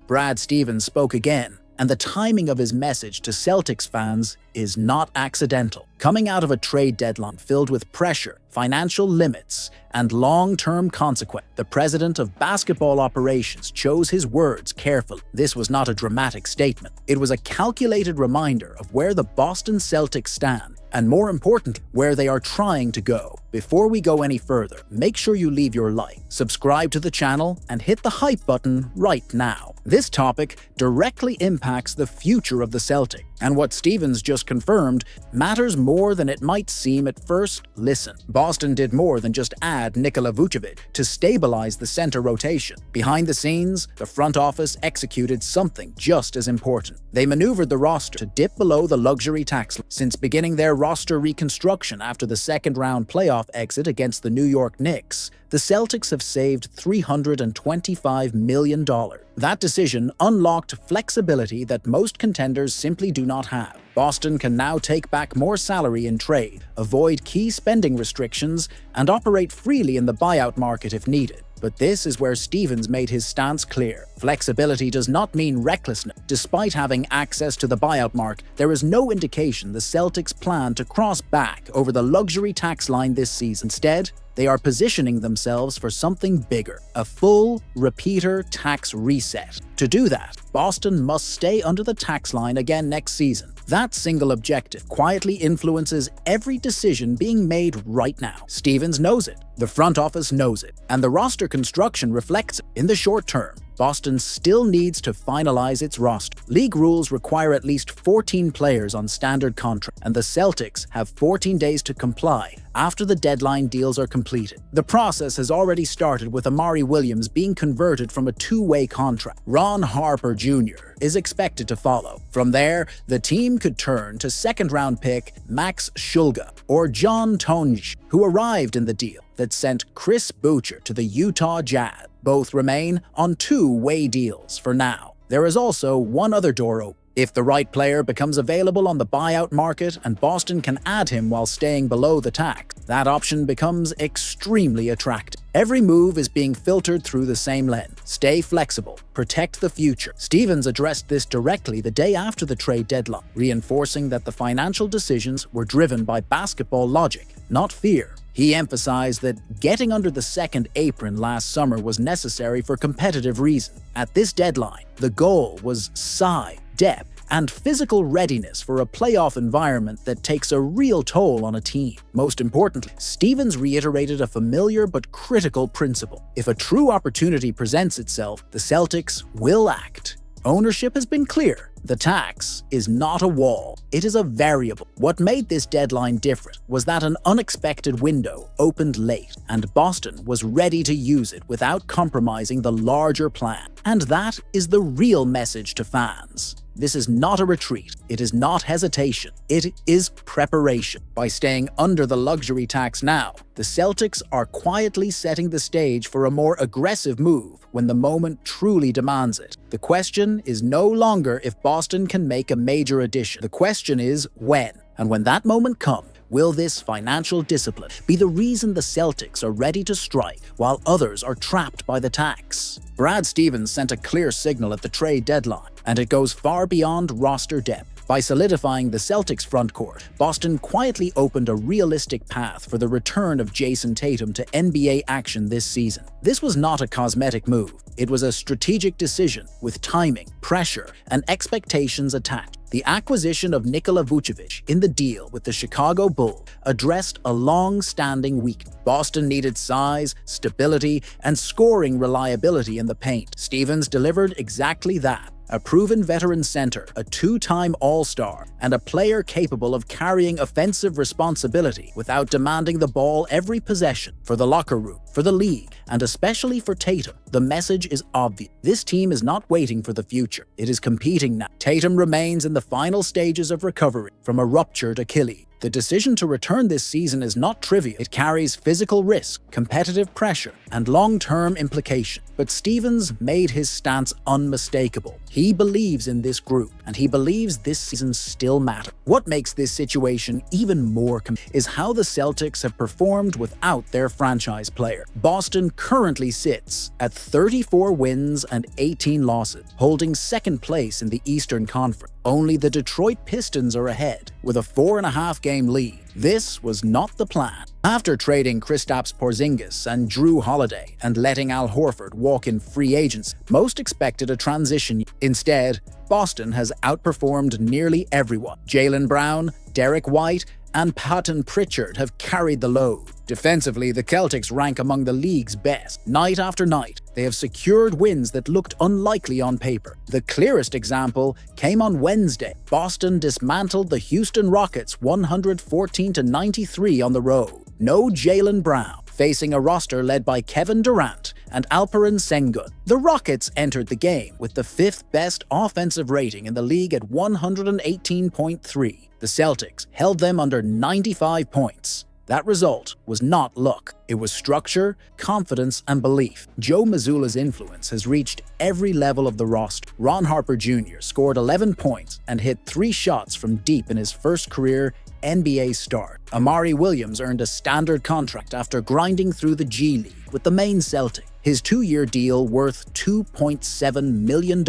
Brad Stevens spoke again, and the timing of his message to Celtics fans is not accidental. Coming out of a trade deadline filled with pressure, financial limits, and long-term consequence, the president of basketball operations chose his words carefully. This was not a dramatic statement. It was a calculated reminder of where the Boston Celtics stand, and more importantly, where they are trying to go. Before we go any further, make sure you leave your like, subscribe to the channel, and hit the hype button right now. This topic directly impacts the future of the Celtics, and what Stevens just confirmed matters more than it might seem at first. Listen, Boston did more than just add Nikola Vucevic to stabilize the center rotation. Behind the scenes, the front office executed something just as important. They maneuvered the roster to dip below the luxury tax line. Since beginning their roster reconstruction after the second-round playoff exit against the New York Knicks, the Celtics have saved $325 million. That decision unlocked flexibility that most contenders simply do not have. Boston can now take back more salary in trade, avoid key spending restrictions, and operate freely in the buyout market if needed. But this is where Stevens made his stance clear. Flexibility does not mean recklessness. Despite having access to the buyout market, there is no indication the Celtics plan to cross back over the luxury tax line this season. Instead, they are positioning themselves for something bigger, a full repeater tax reset. To do that, Boston must stay under the tax line again next season. That single objective quietly influences every decision being made right now. Stevens knows it, the front office knows it, and the roster construction reflects it. In the short term, Boston still needs to finalize its roster. League rules require at least 14 players on standard contract, and the Celtics have 14 days to comply after the deadline deals are completed. The process has already started with Amari Williams being converted from a two-way contract. Ron Harper Jr. is expected to follow. From there, the team could turn to second-round pick Max Shulga or John Tonj, who arrived in the deal that sent Chris Boucher to the Utah Jazz. Both remain on two-way deals for now. There is also one other door open. If the right player becomes available on the buyout market and Boston can add him while staying below the tax, that option becomes extremely attractive. Every move is being filtered through the same lens. Stay flexible, protect the future. Stevens addressed this directly the day after the trade deadline, reinforcing that the financial decisions were driven by basketball logic, not fear. He emphasized that getting under the second apron last summer was necessary for competitive reasons. At this deadline, the goal was size, depth, and physical readiness for a playoff environment that takes a real toll on a team. Most importantly, Stevens reiterated a familiar but critical principle. If a true opportunity presents itself, the Celtics will act. Ownership has been clear. The tax is not a wall, it is a variable. What made this deadline different was that an unexpected window opened late, and Boston was ready to use it without compromising the larger plan. And that is the real message to fans. This is not a retreat, it is not hesitation, it is preparation. By staying under the luxury tax now, the Celtics are quietly setting the stage for a more aggressive move when the moment truly demands it. The question is no longer if Boston can make a major addition. The question is when. And when that moment comes, will this financial discipline be the reason the Celtics are ready to strike while others are trapped by the tax? Brad Stevens sent a clear signal at the trade deadline, and it goes far beyond roster depth. By solidifying the Celtics frontcourt, Boston quietly opened a realistic path for the return of Jayson Tatum to NBA action this season. This was not a cosmetic move. It was a strategic decision with timing, pressure, and expectations attached. The acquisition of Nikola Vucevic in the deal with the Chicago Bulls addressed a long-standing weakness. Boston needed size, stability, and scoring reliability in the paint. Stevens delivered exactly that. A proven veteran center, a two-time All-Star, and a player capable of carrying offensive responsibility without demanding the ball every possession. For the locker room, for the league, and especially for Tatum, the message is obvious. This team is not waiting for the future. It is competing now. Tatum remains in the final stages of recovery from a ruptured Achilles. The decision to return this season is not trivial. It carries physical risk, competitive pressure, and long-term implication. But Stevens made his stance unmistakable. He believes in this group, and he believes this season still matters. What makes this situation even more is how the Celtics have performed without their franchise player. Boston currently sits at 34 wins and 18 losses, holding second place in the Eastern Conference. Only the Detroit Pistons are ahead, with a 4.5-game lead. This was not the plan. After trading Kristaps Porzingis and Drew Holiday and letting Al Horford walk in free agency, most expected a transition. Instead, Boston has outperformed nearly everyone. Jaylen Brown, Derek White, and Peyton Pritchard have carried the load. Defensively, the Celtics rank among the league's best. Night after night, they have secured wins that looked unlikely on paper. The clearest example came on Wednesday. Boston dismantled the Houston Rockets 114-93 on the road. No Jaylen Brown, facing a roster led by Kevin Durant and Alperen Sengun. The Rockets entered the game with the 5th best offensive rating in the league at 118.3. The Celtics held them under 95 points. That result was not luck. It was structure, confidence, and belief. Joe Mazzulla's influence has reached every level of the roster. Ron Harper Jr. scored 11 points and hit 3 shots from deep in his first career NBA start. Amari Williams earned a standard contract after grinding through the G League with the Maine Celtic. His 2-year deal, worth $2.7 million,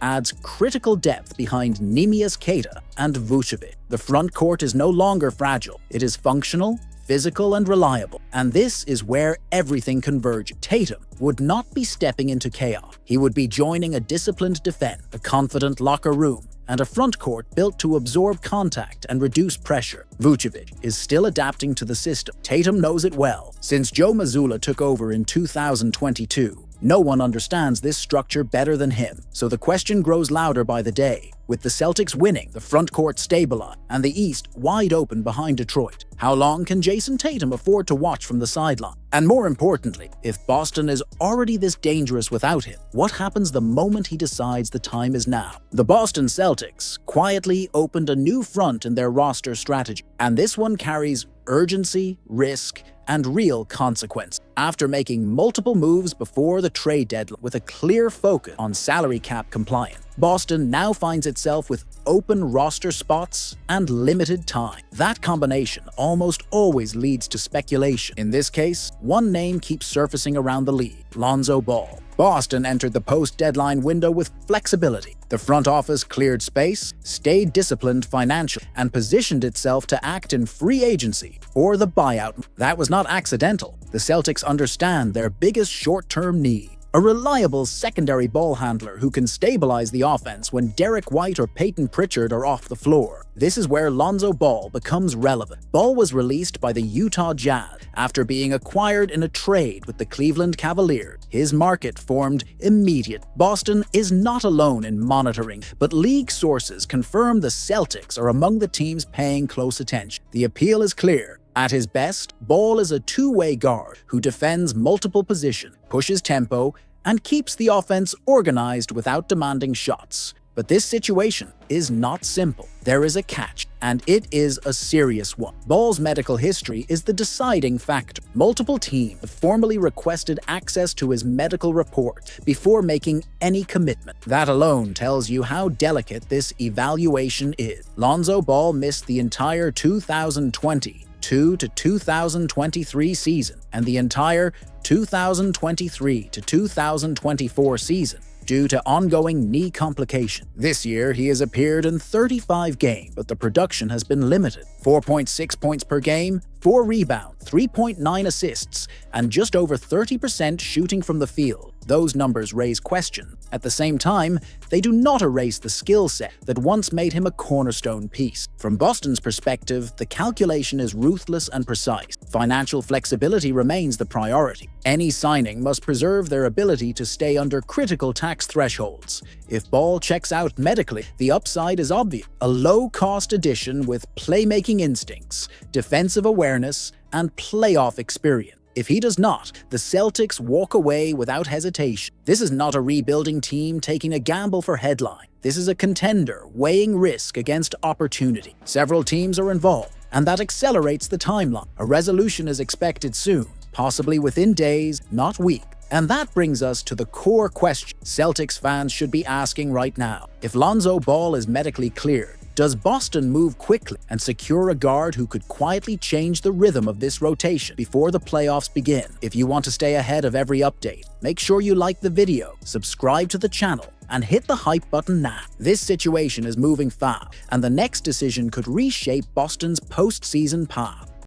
adds critical depth behind Neemias Queta and Vucevic. The front court is no longer fragile. It is functional, physical, and reliable. And this is where everything converges. Tatum would not be stepping into chaos. He would be joining a disciplined defense, a confident locker room, and a front court built to absorb contact and reduce pressure. Vucevic is still adapting to the system. Tatum knows it well. Since Joe Mazzulla took over in 2022, no one understands this structure better than him. So the question grows louder by the day. With the Celtics winning, the front court stabilized, and the East wide open behind Detroit, how long can Jayson Tatum afford to watch from the sideline? And more importantly, if Boston is already this dangerous without him, what happens the moment he decides the time is now? The Boston Celtics quietly opened a new front in their roster strategy, and this one carries urgency, risk, and real consequence. After making multiple moves before the trade deadline with a clear focus on salary cap compliance, Boston now finds itself with open roster spots and limited time. That combination almost always leads to speculation. In this case, one name keeps surfacing around the league: Lonzo Ball. Boston entered the post-deadline window with flexibility. The front office cleared space, stayed disciplined financially, and positioned itself to act in free agency or the buyout. That was not accidental. The Celtics understand their biggest short-term need: a reliable secondary ball handler who can stabilize the offense when Derek White or Peyton Pritchard are off the floor. This is where Lonzo Ball becomes relevant. Ball was released by the Utah Jazz after being acquired in a trade with the Cleveland Cavaliers. His market formed immediately. Boston is not alone in monitoring, but league sources confirm the Celtics are among the teams paying close attention. The appeal is clear. At his best, Ball is a two-way guard who defends multiple positions, pushes tempo, and keeps the offense organized without demanding shots. But this situation is not simple. There is a catch, and it is a serious one. Ball's medical history is the deciding factor. Multiple teams have formally requested access to his medical report before making any commitment. That alone tells you how delicate this evaluation is. Lonzo Ball missed the entire 2022 to 2023 season and the entire 2023 to 2024 season due to ongoing knee complication. This year, he has appeared in 35 games, but the production has been limited. 4.6 points per game, 4 rebounds, 3.9 assists, and just over 30% shooting from the field. Those numbers raise questions. At the same time, they do not erase the skill set that once made him a cornerstone piece. From Boston's perspective, the calculation is ruthless and precise. Financial flexibility remains the priority. Any signing must preserve their ability to stay under critical tax thresholds. If Ball checks out medically, the upside is obvious: a low-cost addition with playmaking instincts, defensive awareness, and playoff experience. If he does not, the Celtics walk away without hesitation. This is not a rebuilding team taking a gamble for headline. This is a contender weighing risk against opportunity. Several teams are involved, and that accelerates the timeline. A resolution is expected soon, possibly within days, not weeks. And that brings us to the core question Celtics fans should be asking right now. If Lonzo Ball is medically cleared, does Boston move quickly and secure a guard who could quietly change the rhythm of this rotation before the playoffs begin? If you want to stay ahead of every update, make sure you like the video, subscribe to the channel, and hit the hype button now. This situation is moving fast, and the next decision could reshape Boston's postseason path.